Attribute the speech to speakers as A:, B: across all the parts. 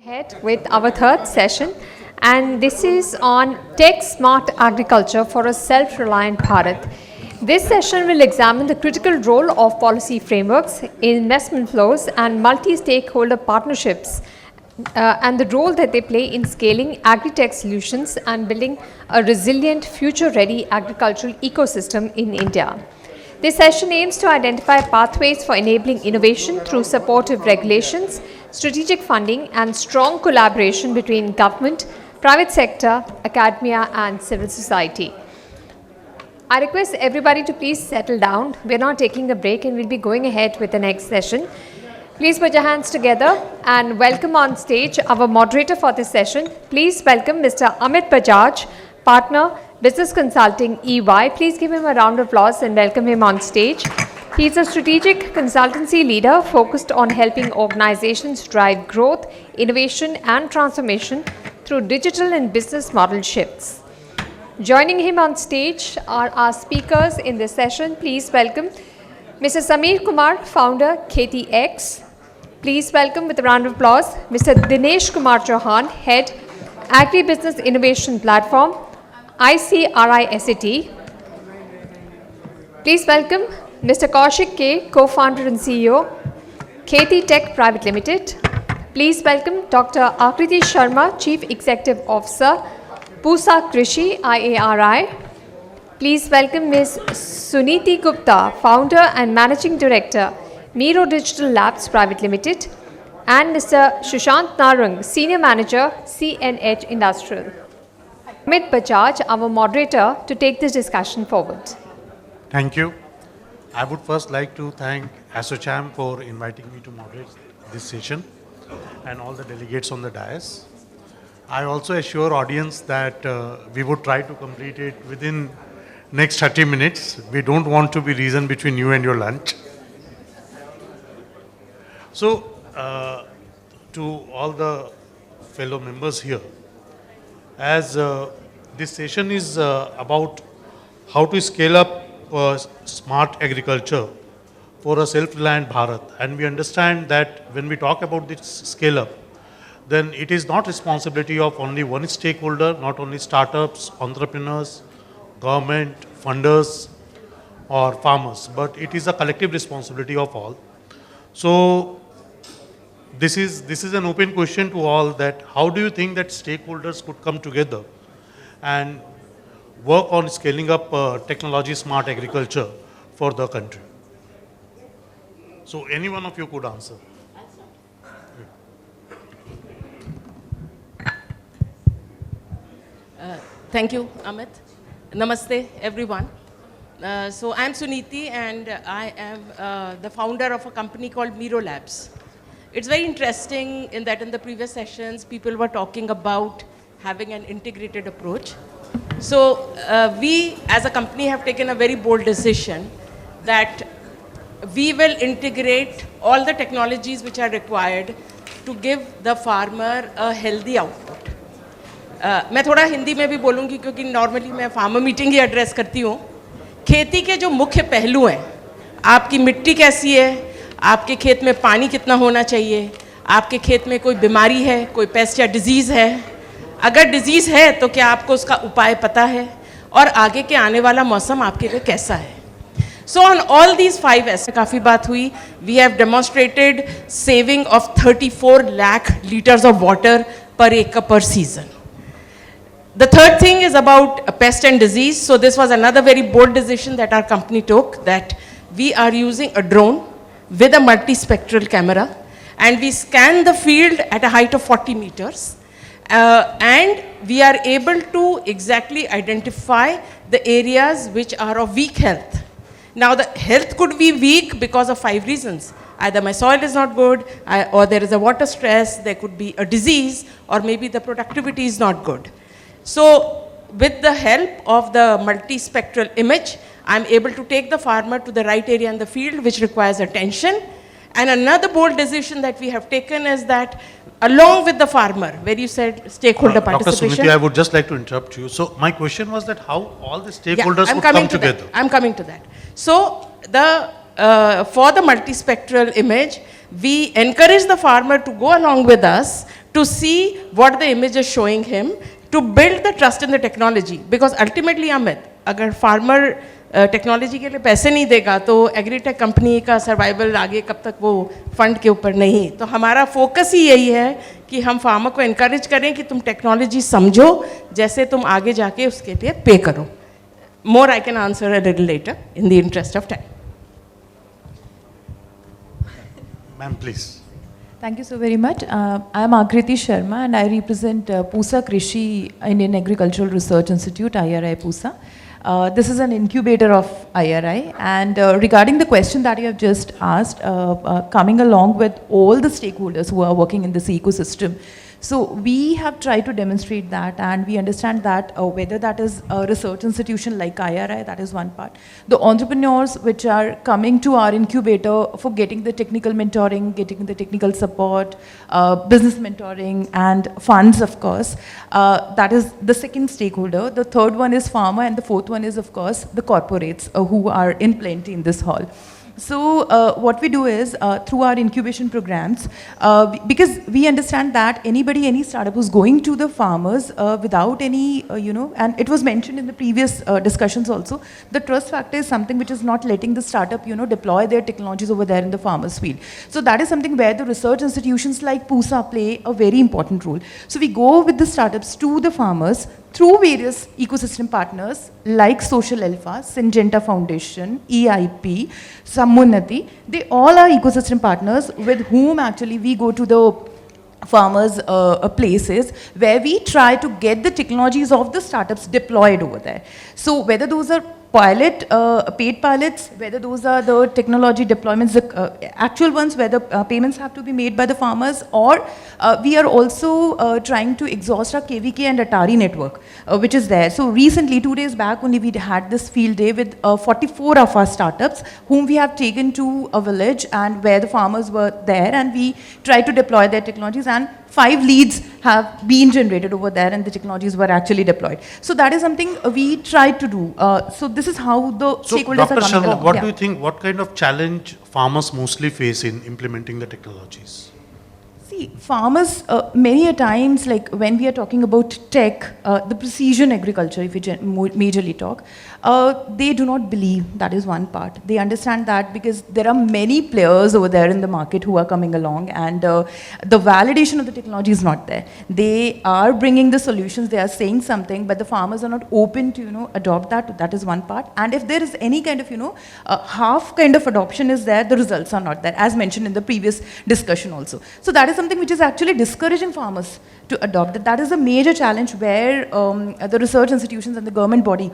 A: Ahead with our third session, and this is on Tech Smart Agriculture for a Self-Reliant Bharat. This session will examine the critical role of policy frameworks, investment flows and multi-stakeholder partnerships and the role that they play in scaling AgriTech solutions and building a resilient, future-ready agricultural ecosystem in India. This session aims to identify pathways for enabling innovation through supportive regulations, strategic funding and strong collaboration between government, private sector, academia and civil society. I request everybody to please settle down. We're not taking a break and we'll be going ahead with the next session. Please put your hands together and welcome on stage our moderator for this session. Please welcome Mr. Amit Bajaj, partner, Business Consulting EY. Please give him a round of applause and welcome him on stage. He is a strategic consultancy leader focused on helping organizations drive growth, innovation and transformation through digital and business model shifts. Joining him on stage are our speakers in this session. Please welcome Mr. Samir Kumar, founder, Kheti X. Please welcome with a round of applause Mr. Dinesh Chauhan, head, Agribusiness Innovation Platform, ICRISAT. Please welcome Mr. Kaushik K, co-founder and CEO, Kheti Tech Private Limited. Please welcome Dr. Akriti Sharma, Chief Executive Officer, Pusa Krishi IARI. Please welcome Ms. Suniti Gupta, founder and managing director, Miro Digital Labs Private Limited, and Mr. Sushant Narang, senior manager, CNH Industrial. Amit Bajaj, our moderator, to take this discussion forward.
B: Thank you. I would first like to thank ASSOCHAM for inviting me to moderate this session and all the delegates on the dais. I also assure audience that we would try to complete it within next 30 minutes. We don't want to be reason between you and your lunch. So, to all the fellow members here, as this session is about how to scale up smart agriculture for a self-reliant Bharat, and we understand that when we talk about this scale up, then it is not responsibility of only one stakeholder, not only startups, entrepreneurs, government, funders or farmers, but it is a collective responsibility of all. So this is an open question to all, that how do you think that stakeholders could come together and work on scaling up technology smart agriculture for the country? So any one of you could answer.
C: Thank you, Amit. Namaste, everyone. So I'm Suniti and I am the founder of a company called Miro Labs. It's very interesting in that in the previous sessions, people were talking about having an integrated approach. So we as a company have taken a very bold decision that we will integrate all the technologies which are required to give the farmer a healthy output. मैं थोड़ा हिंदी में भी बोलूँगी क्योंकि normally मैं farmer meeting ही address करती हूँ. खेती के जो मुख्य पहलू हैं, आपकी मिट्टी कैसी है, आपके खेत में पानी कितना होना चाहिए, आपके खेत में कोई बीमारी है, कोई पेस्ट या डिजीज़ है, अगर डिजीज़ है तो क्या आपको उसका उपाय पता है, और आगे के आने वाला मौसम आपके लिए कैसा है. So on all these 5 ऐसे काफ़ी बात हुई. We have demonstrated saving of 34 lakh liters of water per acre per season. The third thing is about pest and disease. So this was another very bold decision that our company took, that we are using a drone with a multispectral camera and we scan the field at a height of 40 meters. And we are able to exactly identify the areas which are of weak health. Now the health could be weak because of 5 reasons. Either my soil is not good, or there is a water stress, there could be a disease, or maybe the productivity is not good. So with the help of the multispectral image, I'm able to take the farmer to the right area in the field which requires attention. And another bold decision that we have taken is that along with the farmer, where you said stakeholder participation.
B: Dr. Sumiti, I would just like to interrupt you. So my question was that how all the stakeholders would come together.
C: I'm coming to that. So for the multispectral image, we encourage the farmer to go along with us to see what the image is showing him, to build the trust in the technology. Because ultimately, Amit, अगर farmer technology के लिए पैसे नहीं देगा तो agritech company का survival आगे कब तक वो फंड के ऊपर नहीं. तो हमारा फोकस ही यही है कि हम फार्मर को एनकरेज करें कि तुम टेक्नोलॉजी समझो, जैसे तुम आगे जाके उसके लिए पे करो. More I can answer a little later in the interest of time.
B: Ma'am, please.
D: Thank you so very much. I am Akriti Sharma and I represent Pusa Krishi Indian Agricultural Research Institute, IRI Pusa. This is an incubator of IRI, and regarding the question that you have just asked, coming along with all the stakeholders who are working in this ecosystem, so we have tried to demonstrate that, and we understand that whether that is a research institution like IRI, that is one part. The entrepreneurs which are coming to our incubator for getting the technical mentoring, getting the technical support, business mentoring, and funds, of course, that is the second stakeholder. The third one is farmer, and the fourth one is, of course, the corporates who are in plenty in this hall. So what we do is through our incubation programs, because we understand that any startup who's going to the farmers without any, and it was mentioned in the previous discussions also, the trust factor is something which is not letting the startup, deploy their technologies over there in the farmer's field. So that is something where the research institutions like PUSA play a very important role. So we go with the startups to the farmers through various ecosystem partners like Social Alpha, Syngenta Foundation, EIP, Samunati. They all are ecosystem partners with whom actually we go to the farmers' places where we try to get the technologies of the startups deployed over there. So whether those are paid pilots, whether those are the technology deployments, the actual ones where the payments have to be made by the farmers, or we are also trying to exhaust our KVK and Atari network, which is there. So recently, 2 days back only, we had this field day with 44 of our startups, whom we have taken to a village and where the farmers were there, and we tried to deploy their technologies, and 5 leads have been generated over there and the technologies were actually deployed. So that is something we tried to do. So this is how the stakeholders
B: Dr.
D: are coming
B: Sharma,
D: along.
B: what do you think, what kind of challenge farmers mostly face in implementing the technologies?
D: See, farmers, many a times, like when we are talking about tech, the precision agriculture, if we majorly talk, they do not believe. That is one part. They understand that because there are many players over there in the market who are coming along, and the validation of the technology is not there. They are bringing the solutions, they are saying something, but the farmers are not open to, adopt that. That is one part. And if there is any kind of, half kind of adoption is there, the results are not there, as mentioned in the previous discussion also. So that is something which is actually discouraging farmers to adopt. That is a major challenge where the research institutions and the government body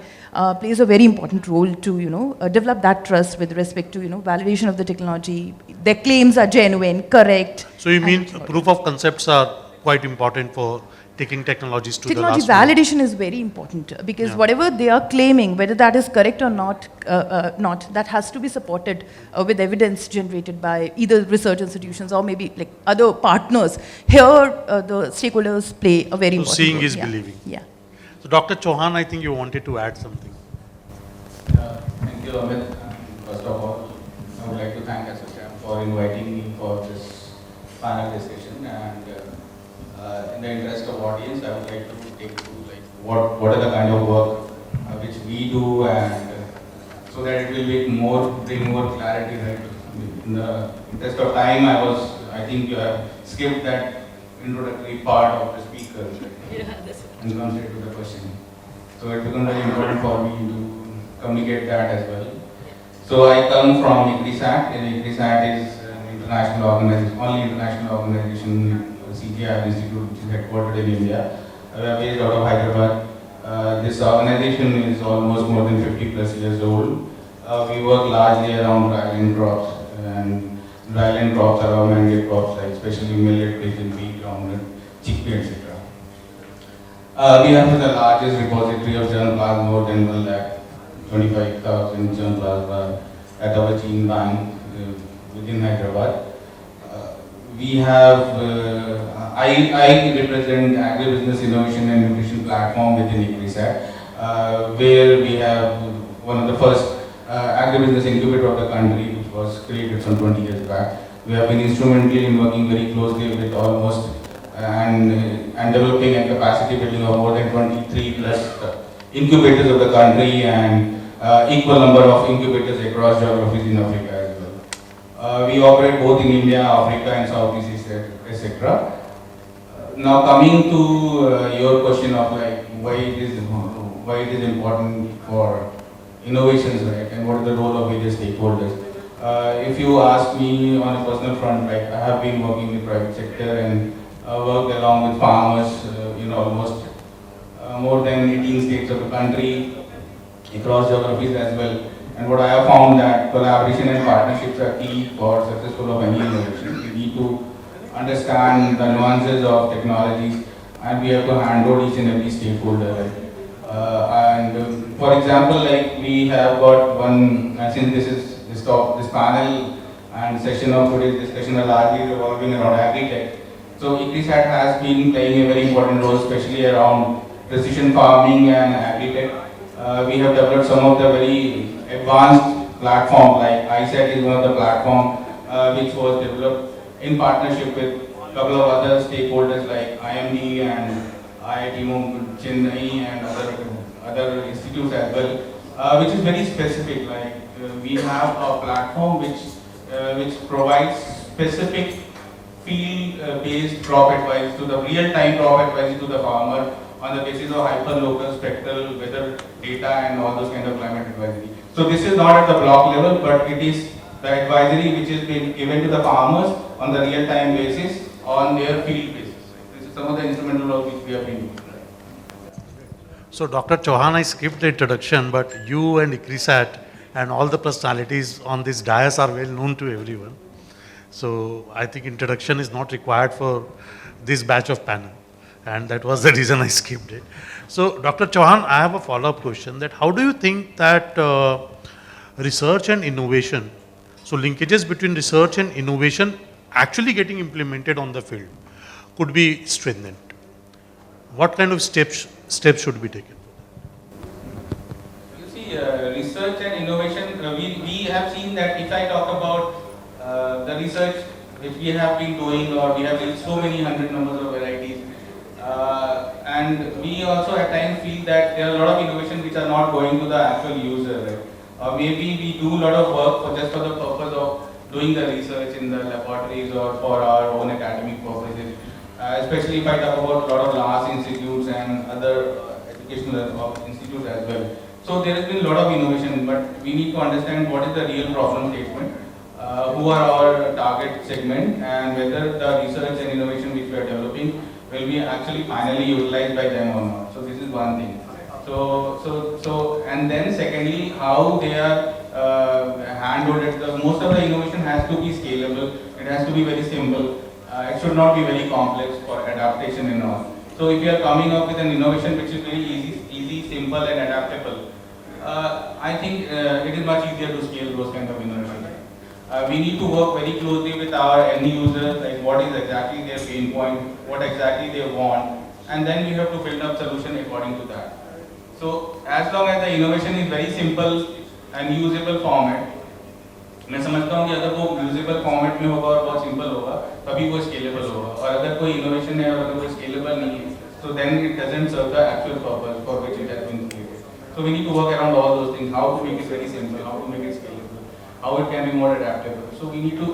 D: plays a very important role to develop that trust with respect to validation of the technology. Their claims are genuine, correct.
B: So you mean proof of concepts are quite important for taking technologies to
D: technology
B: the last
D: validation is very important because whatever they are claiming, whether that is correct or not, that has to be supported with evidence generated by either research institutions or maybe like other partners. Here, the stakeholders play a very important role.
B: Seeing is believing.
D: Yeah.
B: So Dr. Chauhan, I think you wanted to add something.
E: Thank you, Amit. First of all, I would like to thank AgriTech for inviting me for this panel discussion, and in the interest of audience, I would like to take to like what are the kind of work which we do, and so that it will bring more clarity. Right? In the interest of time, I think you have skipped that introductory part of the speaker and come straight to the question. So it becomes very important for me to communicate that as well. So I come from ICRISAT, and ICRISAT is an international organization, only international organization, CGI Institute, which is headquartered in India. We are based out of Hyderabad. This organization is almost more than 50 plus years old. We work largely around dryland crops, and dryland crops are our mandate crops, like especially millet, grain, wheat, groundnut, chickpea, etc. We have the largest repository of germplasm, more than 1,25,000 germplasm at our gene bank within Hyderabad. We have, I represent Agribusiness Innovation and Nutrition Platform within ICRISAT, where we have one of the first agribusiness incubator of the country, which was created some 20 years back. We have been instrumental in working very closely with almost and developing a capacity building of more than 23 plus incubators of the country and equal number of incubators across geographies in Africa as well. We operate both in India, Africa and Southeast Asia, etc. Now coming to your question of like why it is important for innovations, right, and what is the role of various stakeholders. If you ask me on a personal front, like I have been working in the private sector and worked along with farmers in almost more than 18 states of the country, across geographies as well. And what I have found that collaboration and partnerships are key for successful of any innovation. We need to understand the nuances of technologies and we have to handle each and every stakeholder. Right? For example, like we have got one, since this panel and session of today's discussion are largely revolving around AgriTech. So ICRISAT has been playing a very important role, especially around precision farming and AgriTech. We have developed some of the very advanced platforms, like ICET is one of the platforms which was developed in partnership with a couple of other stakeholders like IMD and IIT Chennai and other institutes as well, which is very specific. Like we have a platform which provides specific field-based crop advice to the real-time crop advice to the farmer on the basis of hyper-local, spectral, weather data and all those kind of climate advisory. So this is not at the block level, but it is the advisory which is being given to the farmers on the real-time basis on their field basis. This is some of the instrumental work which we have been doing.
B: So Dr. Chauhan, I skipped the introduction, but you and ICRISAT and all the personalities on this dais are well known to everyone. So I think introduction is not required for this batch of panel. And that was the reason I skipped it. So Dr. Chauhan, I have a follow-up question that how do you think that research and innovation, so linkages between research and innovation actually getting implemented on the field could be strengthened? What kind of steps should be taken?
E: You see, research and innovation, we have seen that if I talk about the research which we have been doing, or we have used so many hundred numbers of varieties, and we also at times feel that there are a lot of innovations which are not going to the actual user, right? Or maybe we do a lot of work just for the purpose of doing the research in the laboratories or for our own academic purposes. Especially if I talk about a lot of LAS institutes and other educational institutes as well. So there has been a lot of innovation, but we need to understand what is the real problem statement, who are our target segment, and whether the research and innovation which we are developing will be actually finally utilized by them or not. So this is one thing. So and then secondly, how they are handled. Most of the innovation has to be scalable. It has to be very simple. It should not be very complex for adaptation and all. So if you are coming up with an innovation which is very easy, simple and adaptable, I think it is much easier to scale those kind of innovations. We need to work very closely with our end users, like what is exactly their pain point, what exactly they want, and then we have to build up solution according to that. So as long as the innovation is very simple and usable format, मैं समझता हूँ कि अगर वो usable format में होगा और बहुत सिंपल होगा तभी वो स्केलेबल होगा, और अगर कोई इनोवेशन है और अगर वो स्केलेबल नहीं है तो then it doesn't serve the actual purpose for which it has been created. So we need to work around all those things, how to make it very simple, how to make it scalable, how it can be more adaptable. So we need to,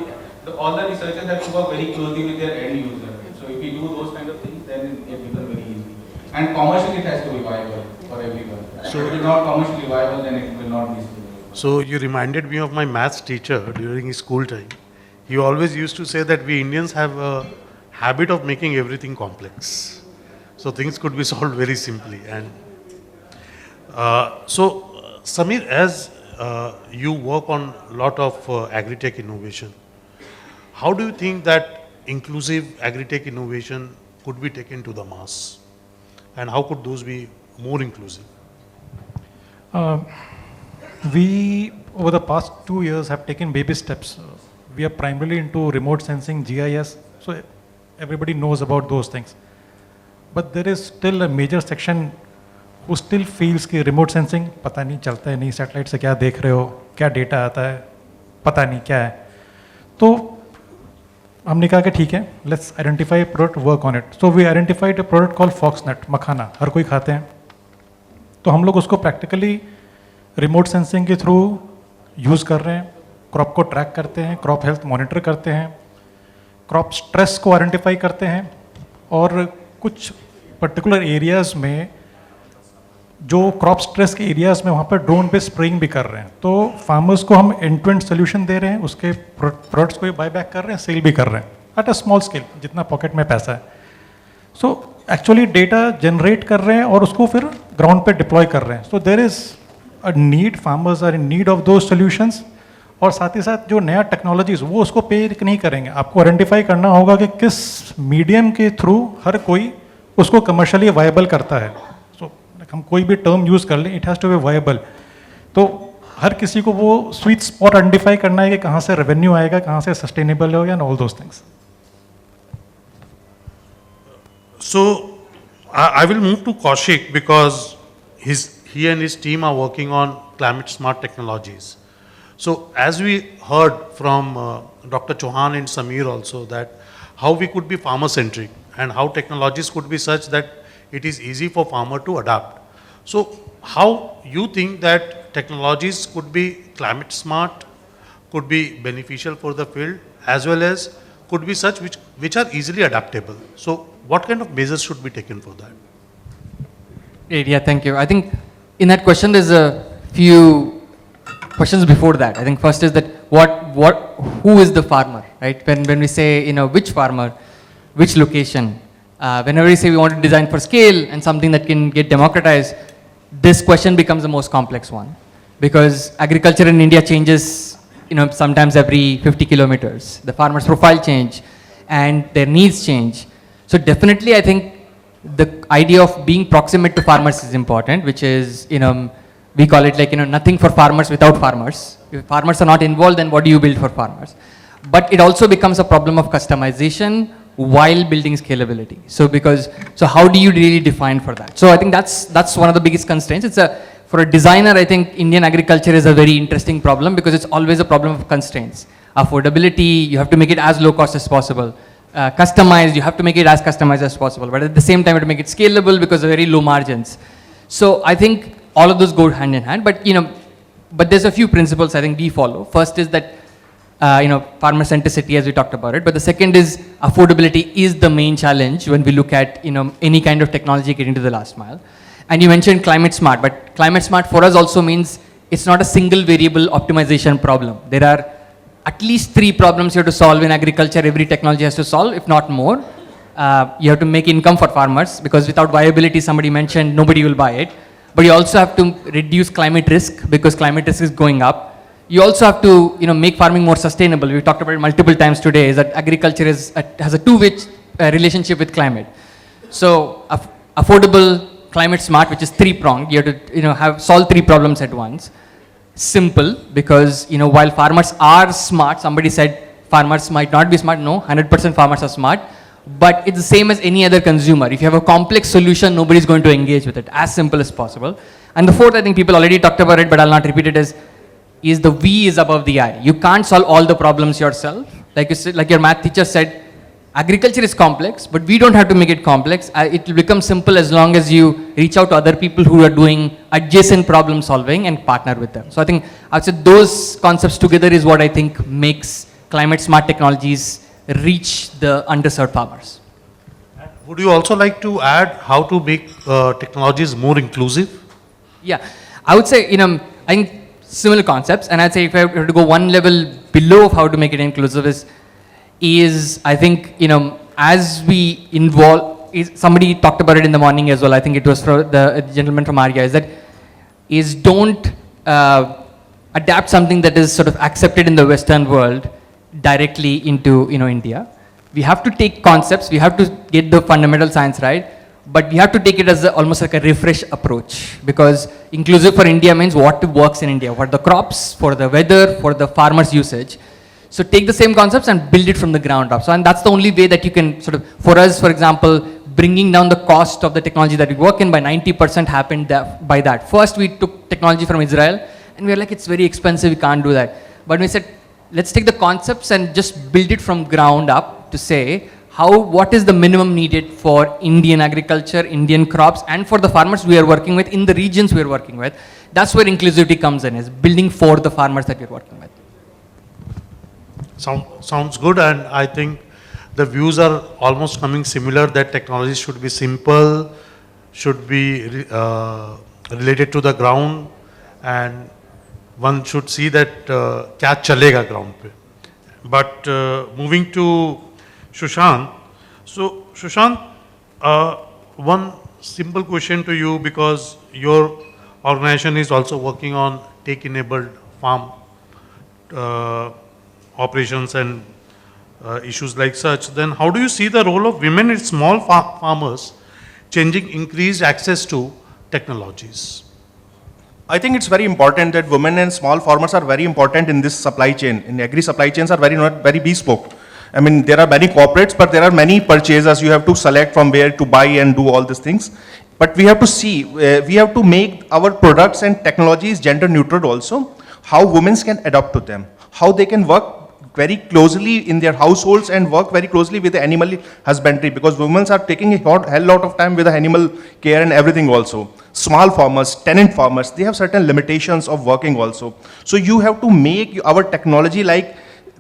E: all the researchers have to work very closely with their end user. So if we do those kind of things, then it becomes very easy. And commercially it has to be viable for everyone. So if it is not commercially viable, then it will not be scalable.
B: So you reminded me of my maths teacher during his school time. He always used to say that we Indians have a habit of making everything complex. So things could be solved very simply. And Samir, as you work on a lot of AgriTech innovation, how do you think that inclusive AgriTech innovation could be taken to the mass? And how could those be more inclusive?
F: We, over the past 2 years, have taken baby steps. We are primarily into remote sensing, GIS, so everybody knows about those things. But there is still a major section who still feels कि remote sensing पता नहीं चलता है, नहीं satellite से क्या देख रहे हो, क्या data आता है, पता नहीं क्या है. तो हमने कहा कि ठीक है, let's identify product, work on it. So we identified a product call foxnut, makhana, हर कोई खाते हैं. तो हम लोग उसको प्रैक्टिकली रिमोट सेंसिंग के थ्रू यूज़ कर रहे हैं. क्रॉप को ट्रैक करते हैं, क्रॉप हेल्थ मॉनिटर करते हैं, क्रॉप स्ट्रेस को आइडेंटिफाई करते हैं, और कुछ पर्टिकुलर एरियाज़ में जो क्रॉप स्ट्रेस के एरियाज़ में वहाँ पर ड्रोन पे स्प्रेइंग भी कर रहे हैं. तो फार्मर्स को हम एंड टू एंड सोल्यूशन दे रहे हैं, उसके प्रोडक्ट्स को भी बाय बैक कर रहे हैं, सेल भी कर रहे हैं एट अ स्मॉल स्केल, जितना पॉकेट में पैसा है. सो एक्चुअली डेटा जनरेट कर रहे हैं और उसको फिर ग्राउंड पे डिप्लॉय कर रहे हैं. So there is a need, farmers are in need of those solutions. और साथ ही साथ जो नया टेक्नोलॉजीज, वो उसको पे नहीं करेंगे. आपको आइडेंटिफाई करना होगा कि किस मीडियम के थ्रू हर कोई उसको कमर्शियली वायबल करता है. सो हम कोई भी टर्म यूज़ कर लें, it has to be viable. तो हर किसी को वो स्वीट स्पॉट आइडेंटिफाई करना है कि कहाँ से रेवेन्यू आएगा, कहाँ से सस्टेनेबल होगा, and all those things.
B: So I will move to Kaushik because he and his team are working on climate smart technologies. So as we heard from Dr. Chauhan and Samir also, that how we could be farmer centric and how technologies could be such that it is easy for farmer to adapt. So how you think that technologies could be climate smart, could be beneficial for the field, as well as could be such which are easily adaptable. So what kind of measures should be taken for that?
G: Great, yeah, thank you. I think in that question there's a few questions before that. I think first is that who is the farmer, right? When we say, which farmer, which location, whenever we say we want to design for scale and something that can get democratized, this question becomes the most complex one, because agriculture in India changes, sometimes every 50 kilometers. The farmer's profile change and their needs change. So definitely I think the idea of being proximate to farmers is important, which is, we call it like, nothing for farmers without farmers. If farmers are not involved, then what do you build for farmers? But it also becomes a problem of customization while building scalability. So how do you really define for that? So I think that's one of the biggest constraints. For a designer, I think Indian agriculture is a very interesting problem because it's always a problem of constraints. Affordability, you have to make it as low cost as possible. Customized, you have to make it as customized as possible. But at the same time, you have to make it scalable because of very low margins. So I think all of those go hand in hand. But there's a few principles I think we follow. First is that farmer centricity, as we talked about it. But the second is affordability is the main challenge when we look at any kind of technology getting to the last mile. And you mentioned climate smart, but climate smart for us also means it's not a single variable optimization problem. There are at least 3 problems you have to solve in agriculture. Every technology has to solve, if not more. You have to make income for farmers, because without viability, somebody mentioned, nobody will buy it. But you also have to reduce climate risk, because climate risk is going up. You also have to make farming more sustainable. We've talked about it multiple times today, is that agriculture has a two-way relationship with climate. So affordable, climate smart, which is 3-pronged. You have to solve 3 problems at once. Simple, because while farmers are smart, somebody said farmers might not be smart. No, 100% farmers are smart. But it's the same as any other consumer. If you have a complex solution, nobody's going to engage with it. As simple as possible. And the fourth, I think people already talked about it, but I'll not repeat it, is the V is above the I. You can't solve all the problems yourself. Like you said, like your math teacher said, agriculture is complex, but we don't have to make it complex. It will become simple as long as you reach out to other people who are doing adjacent problem solving and partner with them. So I think I'd say those concepts together is what I think makes climate smart technologies reach the underserved farmers.
B: Would you also like to add how to make technologies more inclusive?
G: Yeah, I would say, I think similar concepts, and I'd say if I were to go one level below of how to make it inclusive is I think, as we involve, somebody talked about it in the morning as well, I think it was for the gentleman from Arya, is don't adapt something that is sort of accepted in the Western world directly into, India. We have to take concepts, we have to get the fundamental science right, but we have to take it as almost like a refresh approach, because inclusive for India means what works in India, what the crops, for the weather, for the farmers' usage. So take the same concepts and build it from the ground up. So, and that's the only way that you can sort of, for us, for example, bringing down the cost of the technology that we work in by 90% happened by that. First, we took technology from Israel and we were like, it's very expensive, we can't do that. But we said, let's take the concepts and just build it from ground up. to say what is the minimum needed for Indian agriculture, Indian crops, and for the farmers we are working with in the regions we are working with. That's where inclusivity comes in, is building for the farmers that we're working with.
B: Sounds good, and I think the views are almost coming similar, that technology should be simple, should be related to the ground, and one should see that kya chalega ground pe. But moving to Sushant. So Sushant, one simple question to you, because your organization is also working on tech-enabled farm operations and issues like such. Then how do you see the role of women in small farmers changing increased access to technologies?
H: I think it's very important that women and small farmers are very important in this supply chain. In agri supply chains are not very bespoke. I mean, there are many corporates, but there are many purchasers. You have to select from where to buy and do all these things. But we have to see, we have to make our products and technologies gender neutral also, how women can adapt to them, how they can work very closely in their households and work very closely with the animal husbandry, because women are taking a hell lot of time with the animal care and everything also. Small farmers, tenant farmers, they have certain limitations of working also. So you have to make our technology like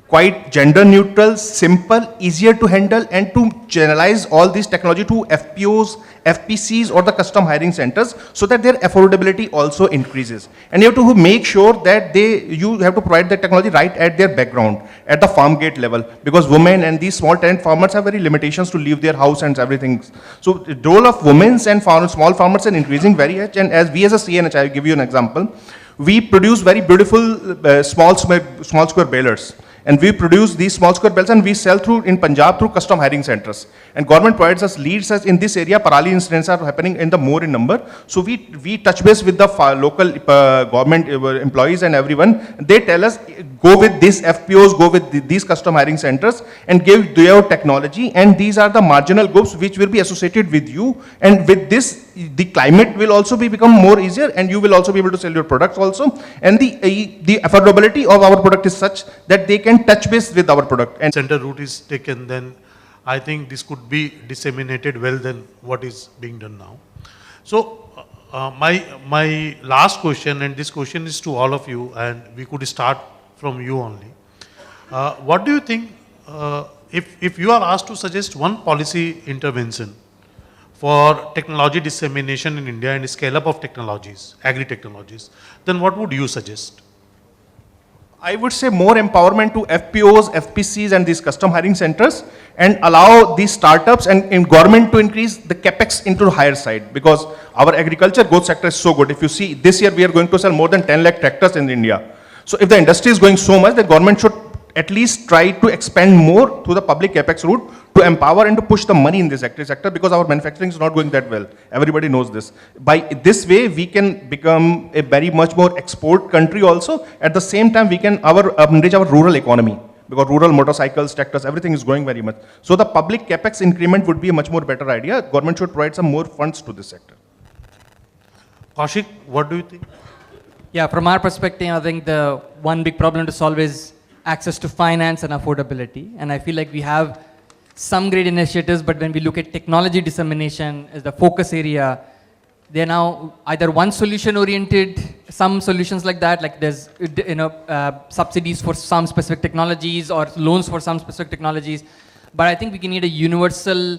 H: quite gender neutral, simple, easier to handle, and to generalize all this technology to FPOs, FPCs, or the custom hiring centers, so that their affordability also increases. And you have to make sure that you have to provide the technology right at their background, at the farm gate level, because women and these small tenant farmers have very limitations to leave their house and everything. So the role of women and small farmers are increasing very much. And as we as a CNH, I will give you an example. We produce very beautiful small square balers. And we produce these small square belts and we sell in Punjab through custom hiring centers. And government provides us leads as in this area, parali incidents are happening in more in number. So we touch base with the local government employees and everyone. They tell us, go with these FPOs, go with these custom hiring centers and give their technology. And these are the marginal groups which will be associated with you. And with this, the climate will also become more easier, and you will also be able to sell your products also. And the affordability of our product is such that they can touch base with our product. And
B: center route is taken, then I think this could be disseminated well than what is being done now. So my last question, and this question is to all of you, and we could start from you only. What do you think, if you are asked to suggest one policy intervention for technology dissemination in India and scale up of technologies, agri-technologies, then what would you suggest?
H: I would say more empowerment to FPOs, FPCs and these custom hiring centers, and allow these startups and government to increase the capex into the higher side, because our agriculture growth sector is so good. If you see, this year we are going to sell more than 10 lakh tractors in India. So if the industry is going so much, the government should at least try to expand more to the public capex route to empower and to push the money in this agri sector, because our manufacturing is not going that well. Everybody knows this. By this way, we can become a very much more export country also. At the same time, we can enrich our rural economy, because rural motorcycles, tractors, everything is growing very much. So the public capex increment would be a much more better idea. Government should provide some more funds to this sector.
B: Kaushik, what do you think?
G: Yeah, from our perspective, I think the one big problem to solve is access to finance and affordability. And I feel like we have some great initiatives, but when we look at technology dissemination as the focus area, they're now either one solution oriented, some solutions like that, like there's subsidies for some specific technologies or loans for some specific technologies. But I think we can need a universal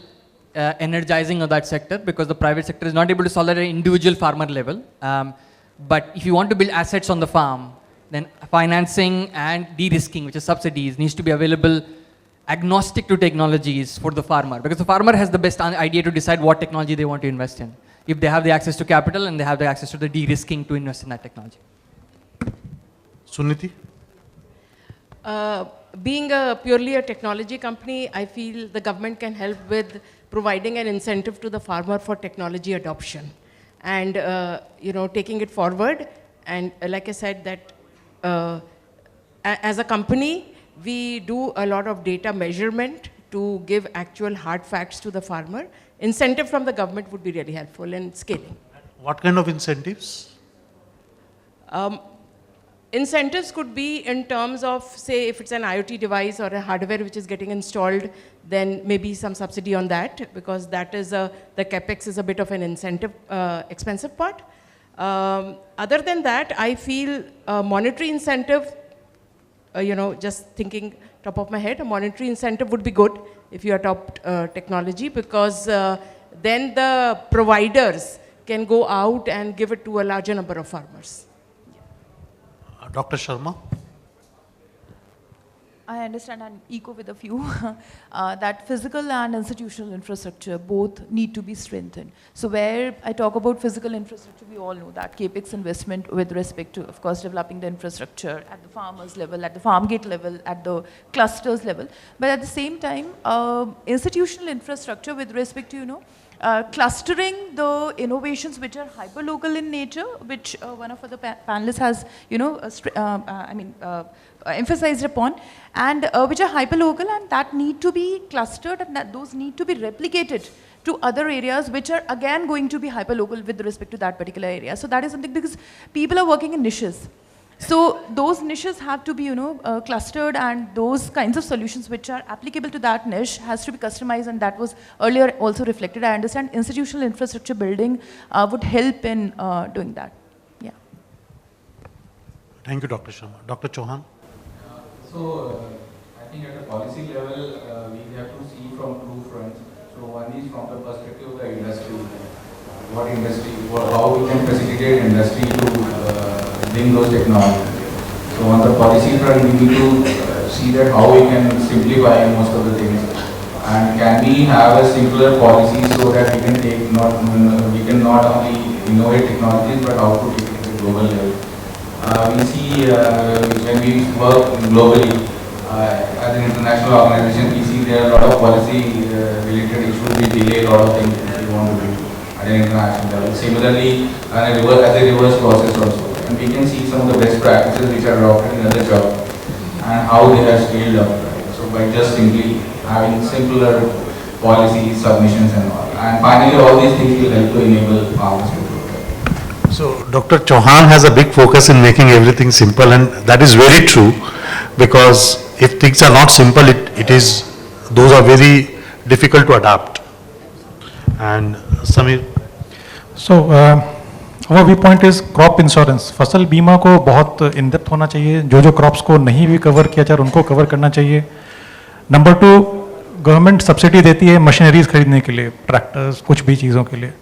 G: energizing of that sector, because the private sector is not able to solve that at an individual farmer level. But if you want to build assets on the farm, then financing and de-risking, which is subsidies, needs to be available agnostic to technologies for the farmer, because the farmer has the best idea to decide what technology they want to invest in, if they have the access to capital and they have the access to the de-risking to invest in that technology.
B: Suniti?
C: Being purely a technology company, I feel the government can help with providing an incentive to the farmer for technology adoption and taking it forward. And like I said, that as a company, we do a lot of data measurement to give actual hard facts to the farmer. Incentive from the government would be really helpful in scaling.
B: What kind of incentives?
C: incentives could be in terms of, say, if it's an IoT device or a hardware which is getting installed, then maybe some subsidy on that, because that is the capex is a bit of an incentive, expensive part. Other than that, I feel monetary incentive, just thinking top of my head, a monetary incentive would be good if you adopt technology, because then the providers can go out and give it to a larger number of farmers.
B: Dr. Sharma?
D: I understand and echo with a few that physical and institutional infrastructure both need to be strengthened. So where I talk about physical infrastructure, we all know that capex investment with respect to, of course, developing the infrastructure at the farmers level, at the farm gate level, at the clusters level. But at the same time, institutional infrastructure with respect to, clustering the innovations which are hyperlocal in nature, which one of the panelists has, emphasized upon, and which are hyperlocal, and that need to be clustered, and that those need to be replicated to other areas which are again going to be hyperlocal with respect to that particular area. So that is something, because people are working in niches. So those niches have to be, clustered, and those kinds of solutions which are applicable to that niche has to be customized, and that was earlier also reflected. I understand institutional infrastructure building would help in doing that. Yeah.
B: Thank you, Dr. Sharma. Dr. Chauhan?
E: I think at the policy level, we have to see from two fronts. So one is from the perspective of the industry. How we can facilitate industry to bring those technologies. So on the policy front, we need to see that how we can simplify most of the things, and can we have a simpler policy so that we can we can not only innovate technologies but how to take it to the global level. We see when we work globally as an international organization, we see there are a lot of policy related issues. We delay a lot of things if we want to do at an international level. Similarly, as a reverse process also. And we can see some of the best practices which are adopted in other jobs and how they have scaled up. Right? So by just simply having simpler policies, submissions and all. And finally, all these things will help to enable farmers to grow.
B: So Dr. Chauhan has a big focus in making everything simple, and that is very true, because if things are not simple, those are very difficult to adapt. And Samir?
F: So our viewpoint is crop insurance. फसल बीमा को बहुत in depth होना चाहिए. जो crops को नहीं भी कवर किया जा रहा उनको कवर करना चाहिए. नंबर 2, गवर्नमेंट सब्सिडी देती है मशीनरीज खरीदने के लिए, ट्रैक्टर्स, कुछ भी चीज़ों के लिए.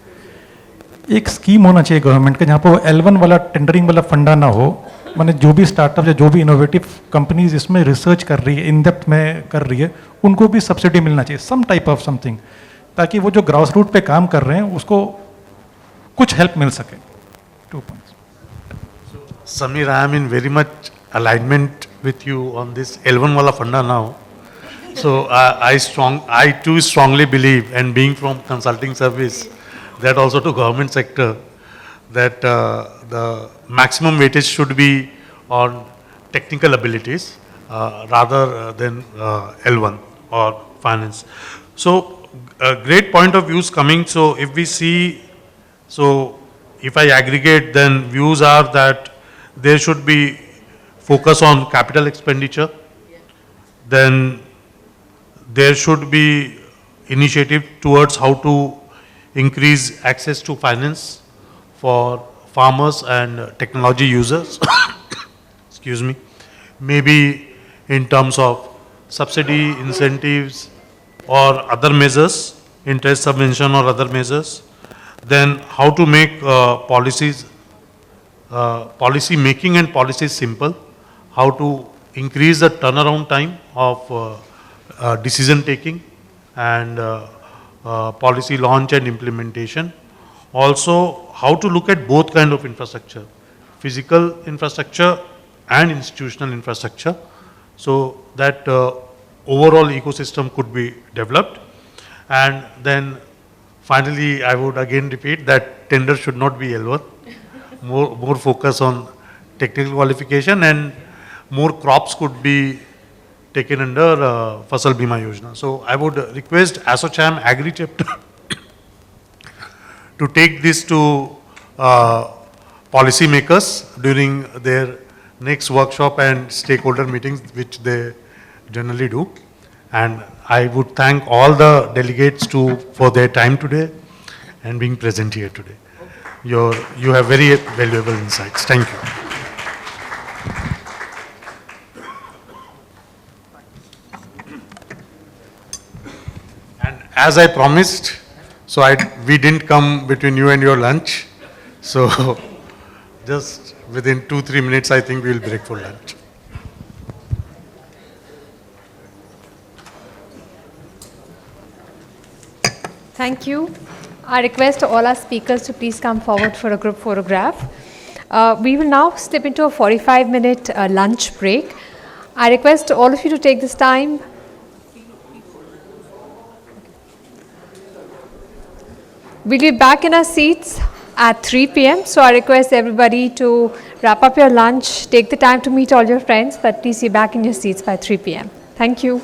F: एक स्कीम होना चाहिए गवर्नमेंट का जहाँ पर वो L1 वाला टेंडरिंग वाला फंडा ना हो. माने जो भी स्टार्टअप या जो भी इनोवेटिव कंपनीज इसमें रिसर्च कर रही है, इन डेप्थ में कर रही है, उनको भी सब्सिडी मिलना चाहिए, सम टाइप ऑफ समथिंग, ताकि वो जो ग्रास रूट पे काम कर रहे हैं उसको कुछ हेल्प मिल सके. 2 points.
B: Samir, I am in very much alignment with you on this L1 wala funda now. So I too strongly believe, and being from consulting service, that also to government sector, that the maximum weightage should be on technical abilities rather than L1 or finance. So a great point of views coming. So if we see, if I aggregate, then views are that there should be focus on capital expenditure. Then there should be initiative towards how to increase access to finance for farmers and technology users. Excuse me. Maybe in terms of subsidy, incentives, or other measures, interest subvention or other measures. Then how to make policy making and policies simple, how to increase the turnaround time of decision taking and policy launch and implementation. Also, how to look at both kind of infrastructure, physical infrastructure and institutional infrastructure, so that overall ecosystem could be developed. And then finally, I would again repeat that tender should not be L1, more focus on technical qualification, and more crops could be taken under Fasal Bima Yojana. So I would request ASSOCHAM AgriTech to take this to policy makers during their next workshop and stakeholder meetings, which they generally do. And I would thank all the delegates for their time today and being present here today. You have very valuable insights. Thank you. And as I promised, we didn't come between you and your lunch. So just within 2-3 minutes, I think we'll break for lunch.
A: Thank you. I request all our speakers to please come forward for a group photograph. We will now slip into a 45-minute lunch break. I request all of you to take this time. We'll be back in our seats at 3 p.m. So I request everybody to wrap up your lunch, take the time to meet all your friends, but please be back in your seats by 3 p.m. Thank you.